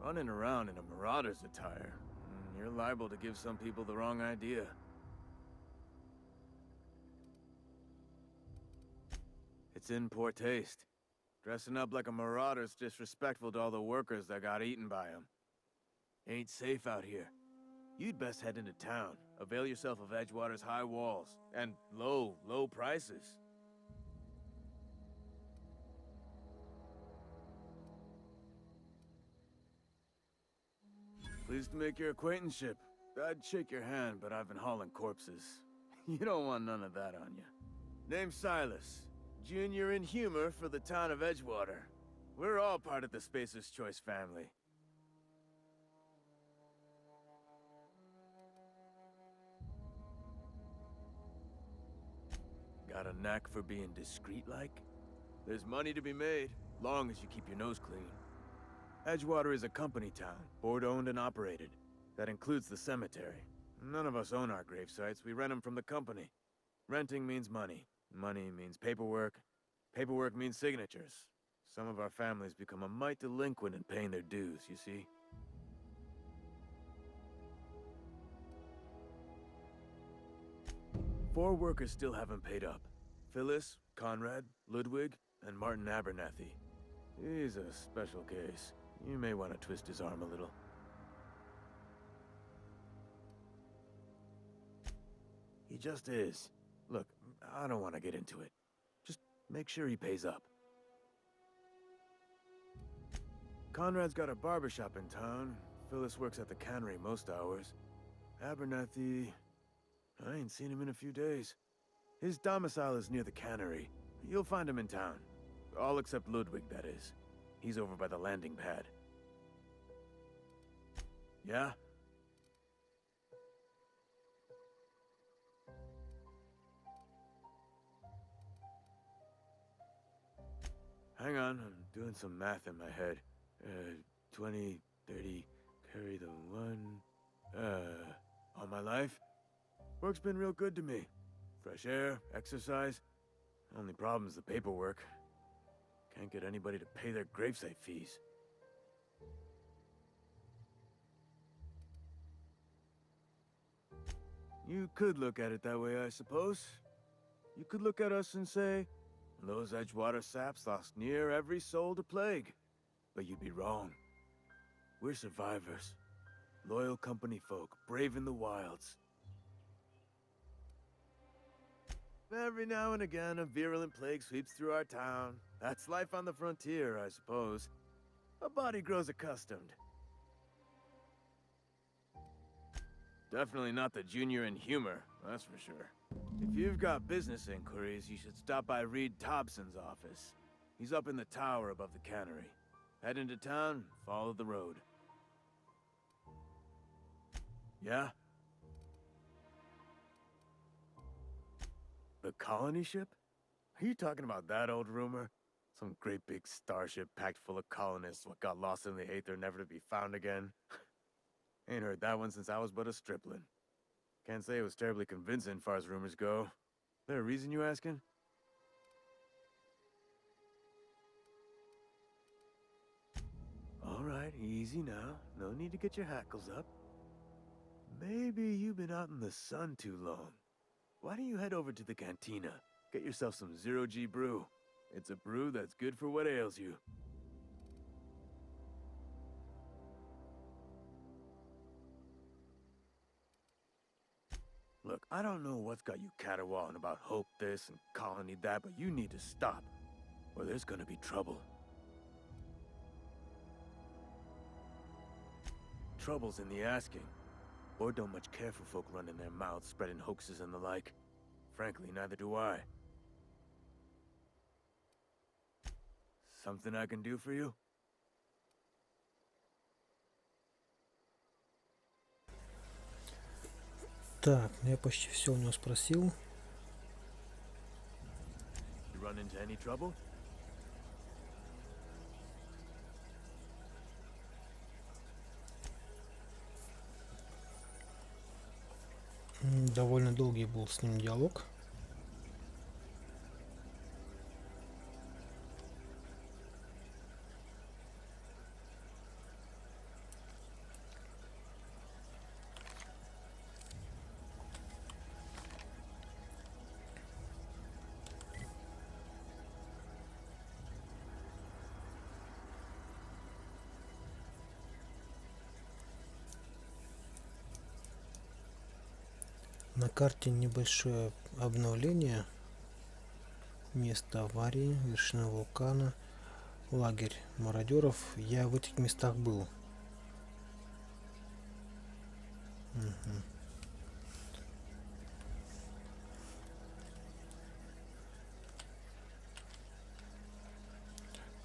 running around in a marauder's attire, you're liable to give some people the wrong idea. It's in poor taste. Dressing up like a marauder's disrespectful to all the workers that got eaten by them. Ain't safe out here. You'd best head into town. Avail yourself of Edgewater's high walls and low prices. Pleased to make your acquaintanceship. I'd shake your hand, but I've been hauling corpses. You don't want none of that on you. Name's Silas. Junior in humor for the town of Edgewater. We're all part of the Spacer's Choice family. Got a knack for being discreet-like? There's money to be made, long as you keep your nose clean. Edgewater is a company town, board-owned and operated. That includes the cemetery. None of us own our grave sites, we rent them from the company. Renting means money. Money means paperwork. Paperwork means signatures. Some of our families become a mite delinquent in paying their dues, you see? Four workers still haven't paid up. Phyllis, Conrad, Ludwig, and Martin Abernathy. He's a special case. You may want to twist his arm a little. He just is. Look, I don't want to get into it. Just make sure he pays up. Conrad's got a barbershop in town. Phyllis works at the cannery most hours. Abernathy... I ain't seen him in a few days. His domicile is near the cannery. You'll find him in town. All except Ludwig, that is. He's over by the landing pad. Yeah? Hang on, I'm doing some math in my head. 20, 30, carry the one... all my life? Work's been real good to me. Fresh air, exercise. Only problem's the paperwork. Can't get anybody to pay their gravesite fees. You could look at it that way, I suppose. You could look at us and say, those Edgewater saps lost near every soul to plague. But you'd be wrong. We're survivors. Loyal company folk, braving the wilds. Every now and again, a virulent plague sweeps through our town. That's life on the frontier, I suppose. A body grows accustomed. Definitely not the junior in humor, that's for sure. If you've got business inquiries, you should stop by Reed Thompson's office. He's up in the tower above the cannery. Head into town, follow the road. Yeah? The colony ship? Are you talking about that old rumor? Some great big starship packed full of colonists what got lost in the aether never to be found again? Ain't heard that one since I was but a stripling. Can't say it was terribly convincing far as rumors go. There a reason you asking? Alright, easy now. No need to get your hackles up. Maybe you've been out in the sun too long. Why don't you head over to the cantina? Get yourself some zero-G brew. It's a brew that's good for what ails you. Look, I don't know what's got you caterwauling about hope this and colony that, but you need to stop, or there's gonna be trouble. Trouble's in the asking. Or don't much care for folk running their mouths, spreading hoaxes and the like. Frankly, neither do I. Something I can do for you? Так, я почти все у него спросил. You run into any trouble? Довольно долгий был с ним диалог. На карте небольшое обновление. Место аварии, вершина вулкана, лагерь мародеров. Я в этих местах был. Мгм.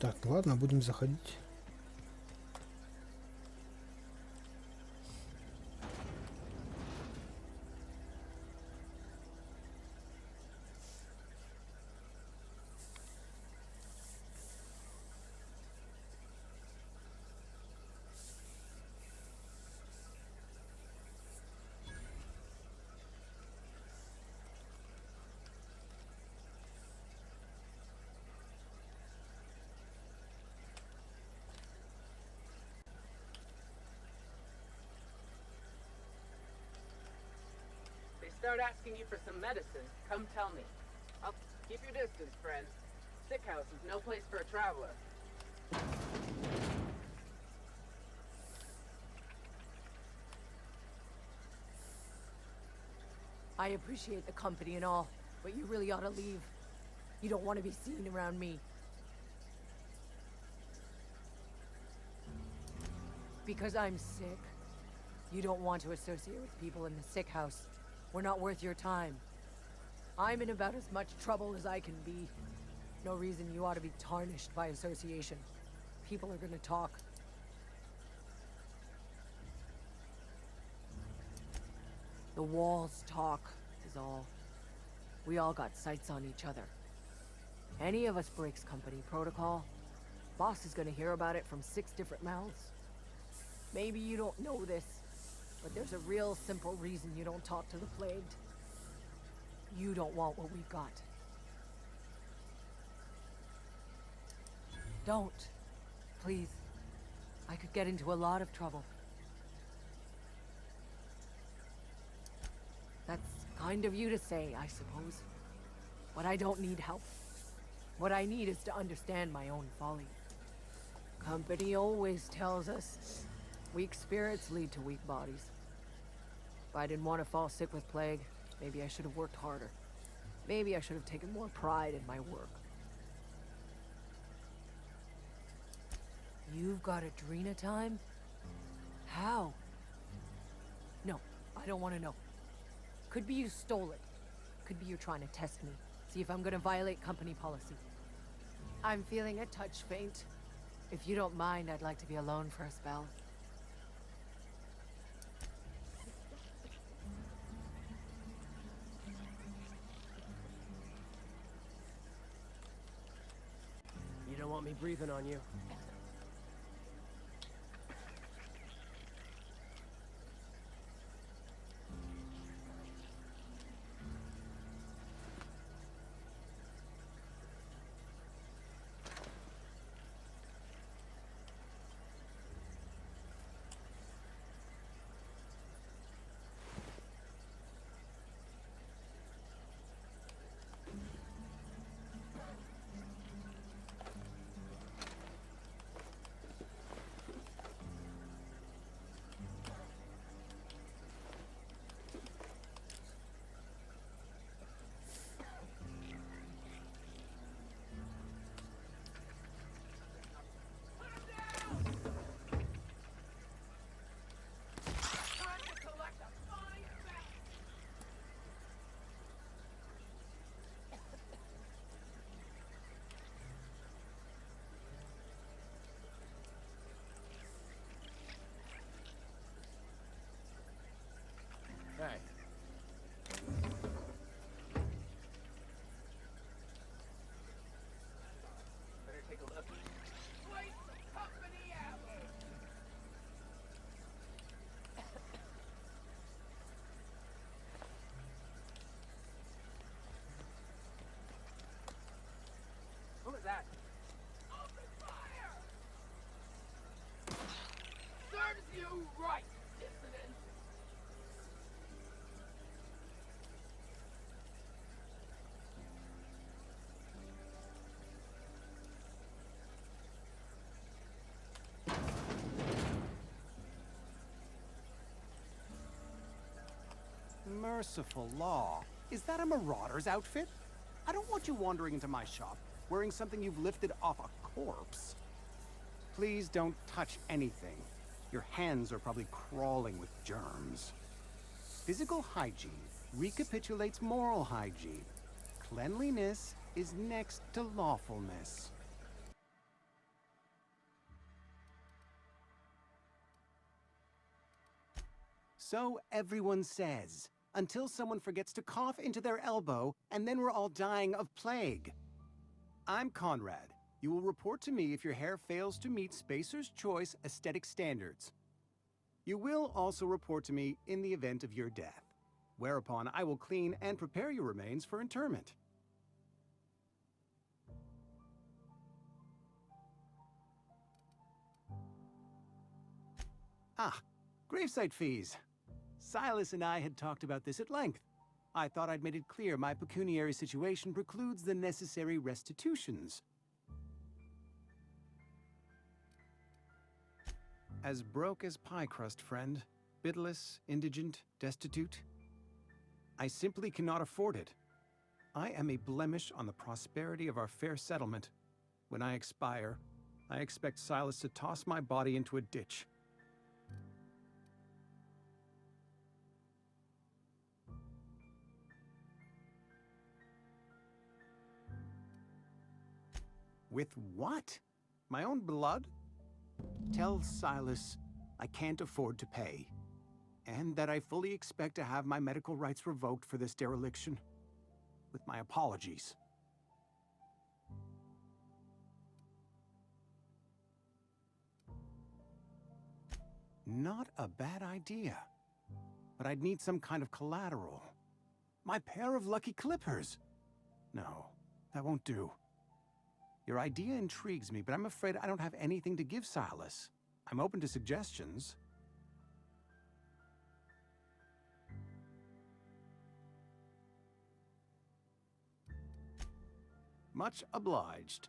Так, ладно, будем заходить. Start asking you for some medicine, come tell me. I'll keep your distance, friend. Sick house is no place for a traveler. I appreciate the company and all, but you really ought to leave. You don't want to be seen around me. Because I'm sick. You don't want to associate with people in the sick house. We're not worth your time. I'm in about as much trouble as I can be. No reason you ought to be tarnished by association. People are gonna talk. The walls talk, is all. We all got sights on each other. Any of us breaks company protocol, boss is gonna hear about it from 6 different mouths. Maybe you don't know this, but there's a real simple reason you don't talk to the plagued. You don't want what we've got. Don't. Please. I could get into a lot of trouble. That's kind of you to say, I suppose. But I don't need help. What I need is to understand my own folly. Company always tells us weak spirits lead to weak bodies. If I didn't want to fall sick with plague, maybe I should have worked harder. Maybe I should have taken more pride in my work. You've got Adrena time? How? No, I don't want to know. Could be you stole it. Could be you're trying to test me. See if I'm gonna violate company policy. I'm feeling a touch faint. If you don't mind, I'd like to be alone for a spell. You don't want me breathing on you. Merciful law. Is that a marauder's outfit? I don't want you wandering into my shop wearing something you've lifted off a corpse. Please don't touch anything. Your hands are probably crawling with germs. Physical hygiene recapitulates moral hygiene. Cleanliness is next to lawfulness. So everyone says, until someone forgets to cough into their elbow, and then we're all dying of plague. I'm Conrad. You will report to me if your hair fails to meet Spacer's Choice aesthetic standards. You will also report to me in the event of your death, whereupon I will clean and prepare your remains for interment. Ah, gravesite fees. Silas and I had talked about this at length. I thought I'd made it clear my pecuniary situation precludes the necessary restitutions. As broke as pie crust, friend. Bidless, indigent, destitute. I simply cannot afford it. I am a blemish on the prosperity of our fair settlement. When I expire, I expect Silas to toss my body into a ditch. With what? My own blood? Tell Silas I can't afford to pay, and that I fully expect to have my medical rights revoked for this dereliction. With my apologies. Not a bad idea. But I'd need some kind of collateral. My pair of lucky clippers! No, that won't do. Your idea intrigues me, but I'm afraid I don't have anything to give Silas. I'm open to suggestions. Much obliged.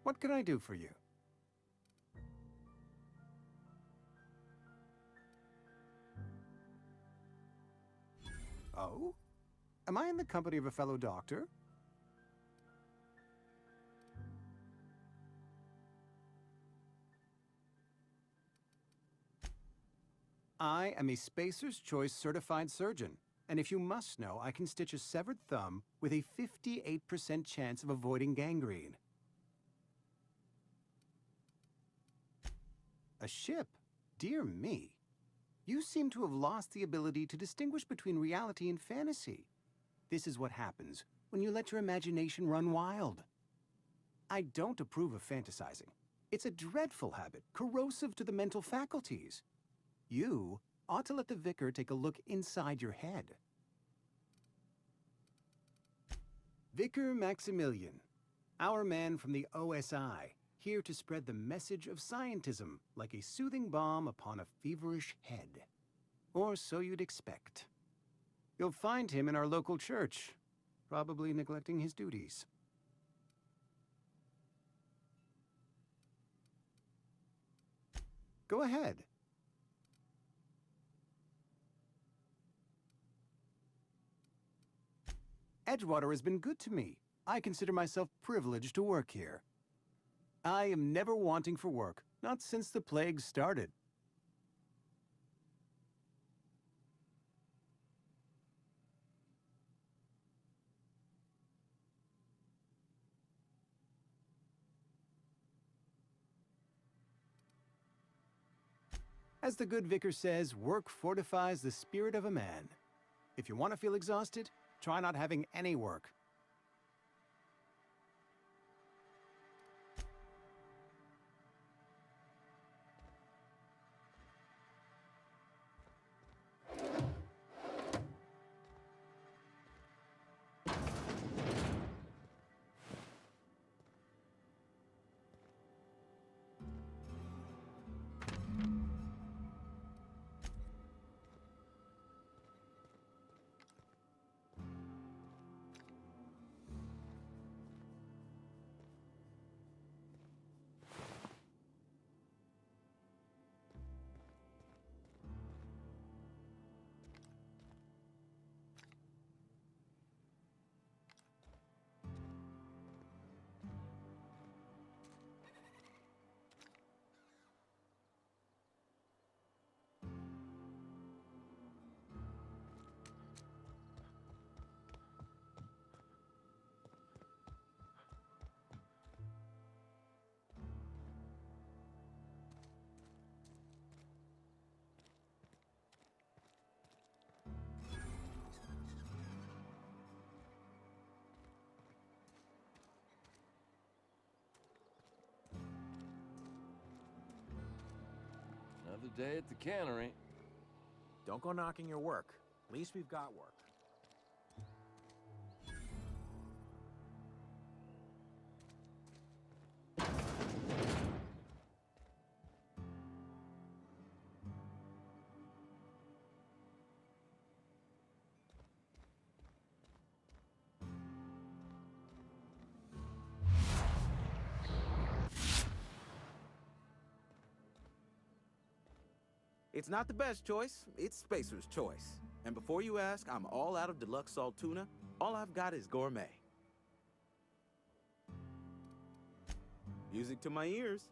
What can I do for you? Oh? Am I in the company of a fellow doctor? I am a Spacer's Choice certified surgeon, and if you must know, I can stitch a severed thumb with a 58% chance of avoiding gangrene. A ship? Dear me. You seem to have lost the ability to distinguish between reality and fantasy. This is what happens when you let your imagination run wild. I don't approve of fantasizing. It's a dreadful habit, corrosive to the mental faculties. You ought to let the vicar take a look inside your head. Vicar Maximilian, our man from the OSI, here to spread the message of scientism like a soothing balm upon a feverish head. Or so you'd expect. You'll find him in our local church, probably neglecting his duties. Go ahead. Edgewater has been good to me. I consider myself privileged to work here. I am never wanting for work, not since the plague started. As the good vicar says, work fortifies the spirit of a man. If you want to feel exhausted, try not having any work. day at the cannery. Don't go knocking your work. At least we've got work. It's not the best choice, it's Spacer's choice. And before you ask, I'm all out of deluxe salt tuna. All I've got is gourmet. Music to my ears.